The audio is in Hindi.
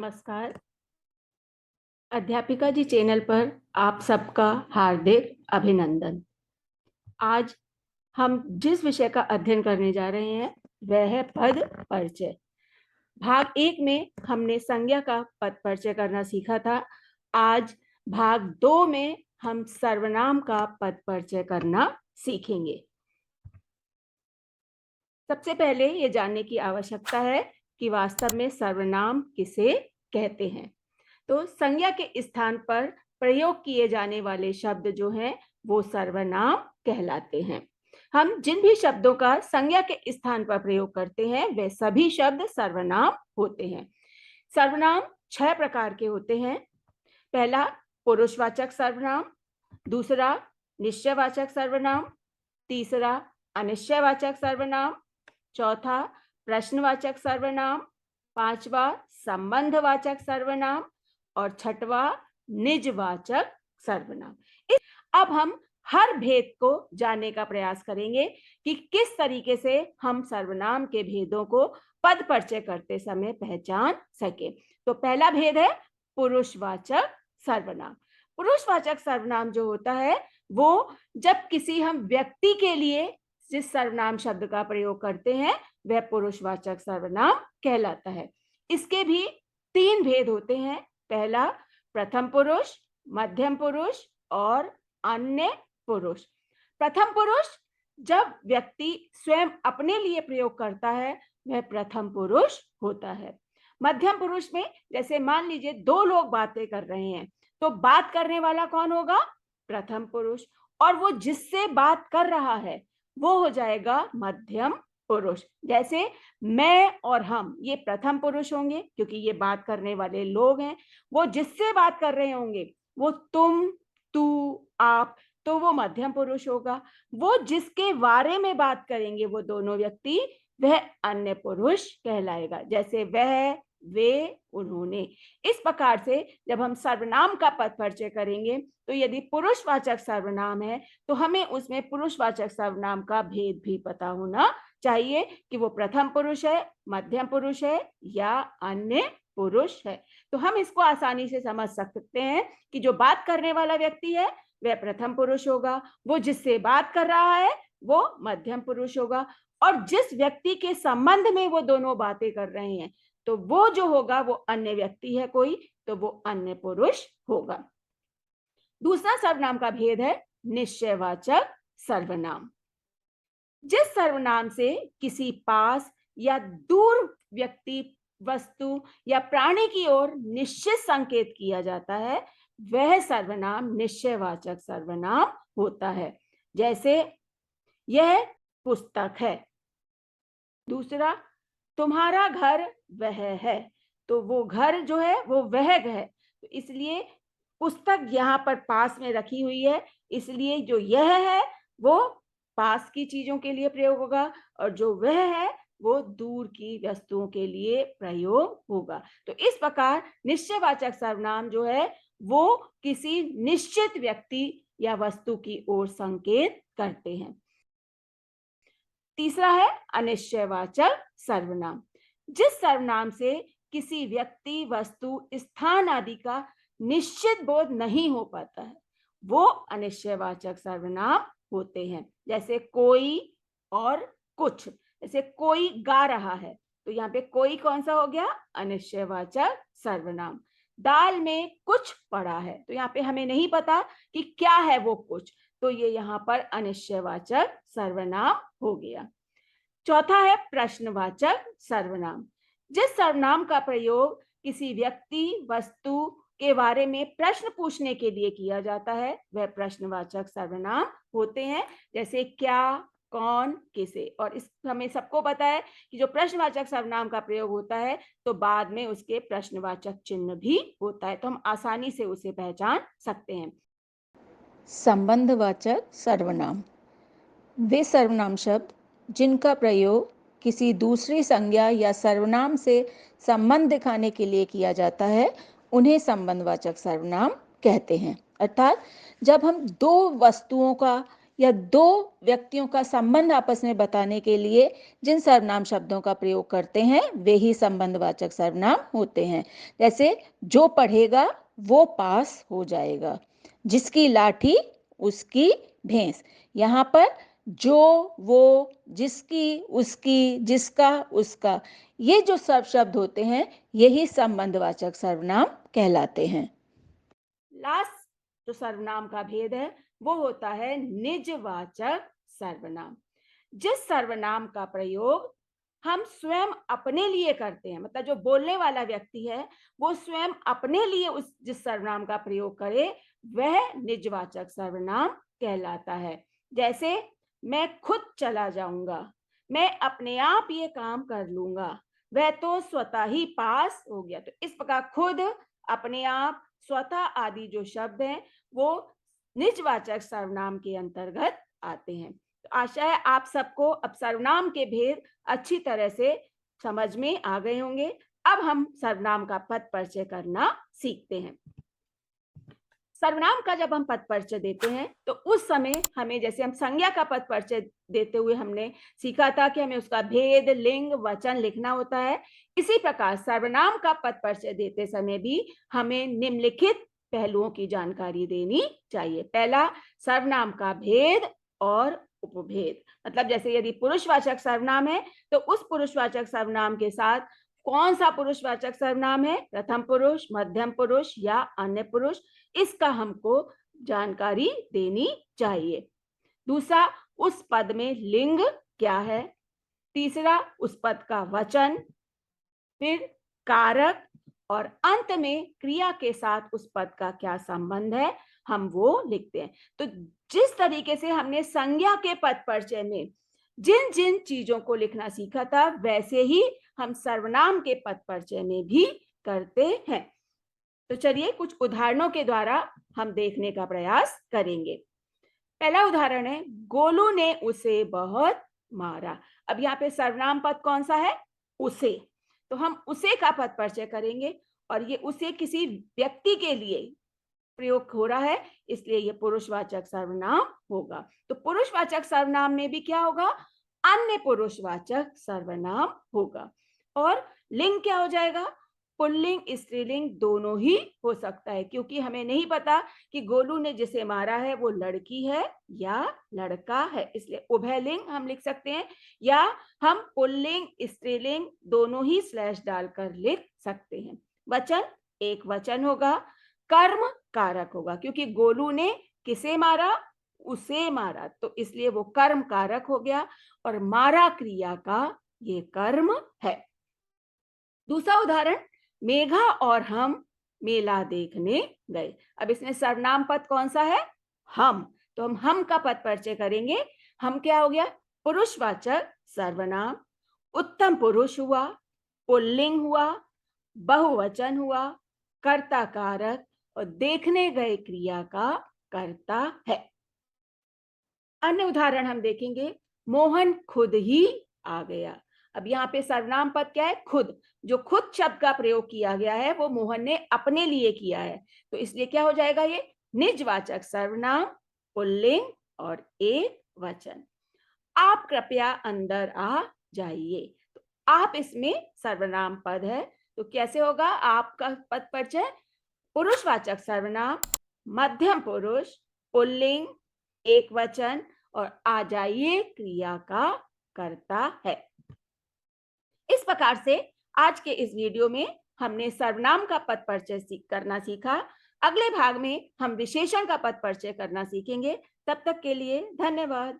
नमस्कार। अध्यापिका जी चैनल पर आप सबका हार्दिक अभिनंदन। आज हम जिस विषय का अध्ययन करने जा रहे हैं वह है पद परिचय। भाग 1 में हमने संज्ञा का पद परिचय करना सीखा था। आज भाग 2 में हम सर्वनाम का पद परिचय करना सीखेंगे। सबसे पहले ये जानने की आवश्यकता है कि वास्तव में सर्वनाम किसे कहते हैं। तो संज्ञा के स्थान पर प्रयोग किए जाने वाले शब्द जो हैं वो सर्वनाम कहलाते हैं। हम जिन भी शब्दों का संज्ञा के स्थान पर प्रयोग करते हैं वे सभी शब्द सर्वनाम होते हैं। सर्वनाम 6 प्रकार के होते हैं। पहला पुरुषवाचक सर्वनाम, दूसरा निश्चयवाचक सर्वनाम, तीसरा अनिश्चयवाचक सर्वनाम, चौथा प्रश्नवाचक सर्वनाम, पांचवा संबंधवाचक सर्वनाम और छठवा निजवाचक सर्वनाम। अब हम हर भेद को जानने का प्रयास करेंगे कि किस तरीके से हम सर्वनाम के भेदों को पद परिचय करते समय पहचान सके। तो पहला भेद है पुरुषवाचक सर्वनाम। पुरुषवाचक सर्वनाम जो होता है वो जब किसी हम व्यक्ति के लिए जिस सर्वनाम शब्द का प्रयोग करते हैं वह पुरुषवाचक सर्वनाम कहलाता है। इसके भी 3 भेद होते हैं। पहला प्रथम पुरुष, मध्यम पुरुष और अन्य पुरुष। प्रथम पुरुष जब व्यक्ति स्वयं अपने लिए प्रयोग करता है वह प्रथम पुरुष होता है। मध्यम पुरुष में जैसे मान लीजिए 2 लोग बातें कर रहे हैं तो बात करने वाला कौन होगा? प्रथम पुरुष। और वो जिससे बात कर रहा है वो हो जाएगा मध्यम पुरुष। जैसे मैं और हम ये प्रथम पुरुष होंगे क्योंकि ये बात करने वाले लोग हैं। वो जिससे बात कर रहे होंगे वो तुम, तू, आप, तो वो मध्यम पुरुष होगा। वो जिसके बारे में बात करेंगे वो दोनों व्यक्ति वह अन्य पुरुष कहलाएगा। जैसे वह, वे, उन्होंने। इस प्रकार से जब हम सर्वनाम का पद परिचय करेंगे तो यदि पुरुषवाचक सर्वनाम है तो हमें उसमें पुरुषवाचक सर्वनाम का भेद भी पता होना चाहिए कि वो प्रथम पुरुष है, मध्यम पुरुष है या अन्य पुरुष है। तो हम इसको आसानी से समझ सकते हैं कि जो बात करने वाला व्यक्ति है वह प्रथम पुरुष होगा, वो जिससे बात कर रहा है वो मध्यम पुरुष होगा और जिस व्यक्ति के संबंध में वो दोनों बातें कर रहे हैं तो वो जो होगा वो अन्य व्यक्ति है कोई, तो वो अन्य पुरुष होगा। दूसरा सर्वनाम का भेद है निश्चयवाचक सर्वनाम। जिस सर्वनाम से किसी पास या दूर व्यक्ति, वस्तु या प्राणी की ओर निश्चित संकेत किया जाता है वह सर्वनाम निश्चयवाचक सर्वनाम होता है। जैसे यह पुस्तक है। दूसरा तुम्हारा घर वह है, तो वो घर जो है वो वह है, तो इसलिए पुस्तक यहाँ पर पास में रखी हुई है, इसलिए जो यह है वो पास की चीजों के लिए प्रयोग होगा और जो वह है वो दूर की वस्तुओं के लिए प्रयोग होगा। तो इस प्रकार निश्चयवाचक सर्वनाम जो है वो किसी निश्चित व्यक्ति या वस्तु की ओर संकेत करते हैं। तीसरा है अनिश्चयवाचक सर्वनाम। जिस सर्वनाम से किसी व्यक्ति, वस्तु, स्थान आदि का निश्चित बोध नहीं हो पाता है वो अनिश्चयवाचक सर्वनाम होते हैं। जैसे कोई और कुछ। जैसे कोई गा रहा है तो यहाँ पे कोई कौन सा हो गया? अनिश्चयवाचक सर्वनाम। दाल में कुछ पड़ा है तो यहाँ पे हमें नहीं पता कि क्या है वो कुछ, तो ये यहाँ पर अनिश्चयवाचक सर्वनाम हो गया। चौथा है प्रश्नवाचक सर्वनाम। जिस सर्वनाम का प्रयोग किसी व्यक्ति, वस्तु के बारे में प्रश्न पूछने के लिए किया जाता है वह प्रश्नवाचक सर्वनाम होते हैं। जैसे क्या, कौन, किसे। और इस हमें सबको पता है कि जो प्रश्नवाचक सर्वनाम का प्रयोग होता है तो बाद में उसके प्रश्नवाचक चिन्ह भी होता है, तो हम आसानी से उसे पहचान सकते हैं। संबंधवाचक सर्वनाम वे सर्वनाम शब्द जिनका प्रयोग किसी दूसरी संज्ञा या सर्वनाम से संबंध दिखाने के लिए किया जाता है उन्हें संबंधवाचक सर्वनाम कहते हैं। अर्थात जब हम दो वस्तुओं का या दो व्यक्तियों का संबंध आपस में बताने के लिए जिन सर्वनाम शब्दों का प्रयोग करते हैं वे ही संबंधवाचक सर्वनाम होते हैं। जैसे जो पढ़ेगा वो पास हो जाएगा, जिसकी लाठी उसकी भैंस। यहाँ पर जो, वो, जिसकी, उसकी, जिसका, उसका, ये जो सब शब्द होते हैं यही संबंधवाचक सर्वनाम कहलाते हैं। लास्ट जो सर्वनाम का भेद है वो होता है निजवाचक सर्वनाम। जिस सर्वनाम का प्रयोग हम स्वयं अपने लिए करते हैं, मतलब जो बोलने वाला व्यक्ति है वो स्वयं अपने लिए उस जिस सर्वनाम का प्रयोग करे वह निजवाचक सर्वनाम कहलाता है। जैसे मैं खुद चला जाऊंगा, मैं अपने आप ये काम कर लूंगा, वह तो स्वतः ही पास हो गया। तो इस प्रकार खुद, अपने आप, स्वतः आदि जो शब्द हैं वो निजवाचक सर्वनाम के अंतर्गत आते हैं। तो आशा है आप सबको अब सर्वनाम के भेद अच्छी तरह से समझ में आ गए होंगे। अब हम सर्वनाम का पद परिचय करना सीखते हैं। सर्वनाम का जब हम पद परिचय देते हैं तो उस समय हमें, जैसे हम संज्ञा का पद परिचय देते हुए हमने सीखा था कि हमें उसका भेद, लिंग, वचन लिखना होता है, इसी प्रकार सर्वनाम का पद परिचय देते समय भी हमें निम्नलिखित पहलुओं की जानकारी देनी चाहिए। पहला, सर्वनाम का भेद और उपभेद। मतलब जैसे यदि पुरुषवाचक सर्वनाम है तो उस पुरुषवाचक सर्वनाम के साथ कौन सा पुरुषवाचक सर्वनाम है, प्रथम पुरुष, मध्यम पुरुष या अन्य पुरुष, इसका हमको जानकारी देनी चाहिए। दूसरा, उस पद में लिंग क्या है। तीसरा, उस पद का वचन, फिर कारक, और अंत में क्रिया के साथ उस पद का क्या संबंध है, हम वो लिखते हैं। तो जिस तरीके से हमने संज्ञा के पद परिचय में जिन जिन चीजों को लिखना सीखा था वैसे ही हम सर्वनाम के पद परिचय में भी करते हैं। तो चलिए कुछ उदाहरणों के द्वारा हम देखने का प्रयास करेंगे। पहला उदाहरण है, गोलू ने उसे बहुत मारा। अब यहाँ पे सर्वनाम पद कौन सा है, उसे। तो हम उसे का पद परिचय करेंगे और ये उसे किसी व्यक्ति के लिए प्रयोग हो रहा है, इसलिए ये पुरुषवाचक सर्वनाम होगा। तो पुरुषवाचक सर्वनाम में भी क्या होगा, अन्य पुरुषवाचक सर्वनाम होगा। और लिंग क्या हो जाएगा, पुल्लिंग स्त्रीलिंग दोनों ही हो सकता है, क्योंकि हमें नहीं पता कि गोलू ने जिसे मारा है वो लड़की है या लड़का है, इसलिए उभयलिंग हम लिख सकते हैं, या हम पुल्लिंग स्त्रीलिंग दोनों ही स्लैश डालकर लिख सकते हैं। वचन एक वचन होगा, कर्म कारक होगा, क्योंकि गोलू ने किसे मारा, उसे मारा, तो इसलिए वो कर्म कारक हो गया और मारा क्रिया का ये कर्म है। दूसरा उदाहरण, मेघा और हम मेला देखने गए। अब इसमें सर्वनाम पद कौन सा है, हम। तो हम का पद परिचय करेंगे। हम क्या हो गया, पुरुषवाचक सर्वनाम, उत्तम पुरुष हुआ, पुल्लिंग हुआ, बहुवचन हुआ, कर्ता कारक और देखने गए क्रिया का कर्ता है। अन्य उदाहरण हम देखेंगे, मोहन खुद ही आ गया। अब यहाँ पे सर्वनाम पद क्या है, खुद। जो खुद शब्द का प्रयोग किया गया है वो मोहन ने अपने लिए किया है, तो इसलिए क्या हो जाएगा, ये निजवाचक सर्वनाम, पुल्लिंग और एक वचन। आप कृपया अंदर आ जाइए। तो आप इसमें सर्वनाम पद है, तो कैसे होगा आपका पद परिचय, पुरुषवाचक सर्वनाम, मध्यम पुरुष, पुल्लिंग, एक वचन और आ जाइए क्रिया का कर्ता है। इस प्रकार से आज के इस वीडियो में हमने सर्वनाम का पद परिचय करना सीखा। अगले भाग में हम विशेषण का पद परिचय करना सीखेंगे। तब तक के लिए धन्यवाद।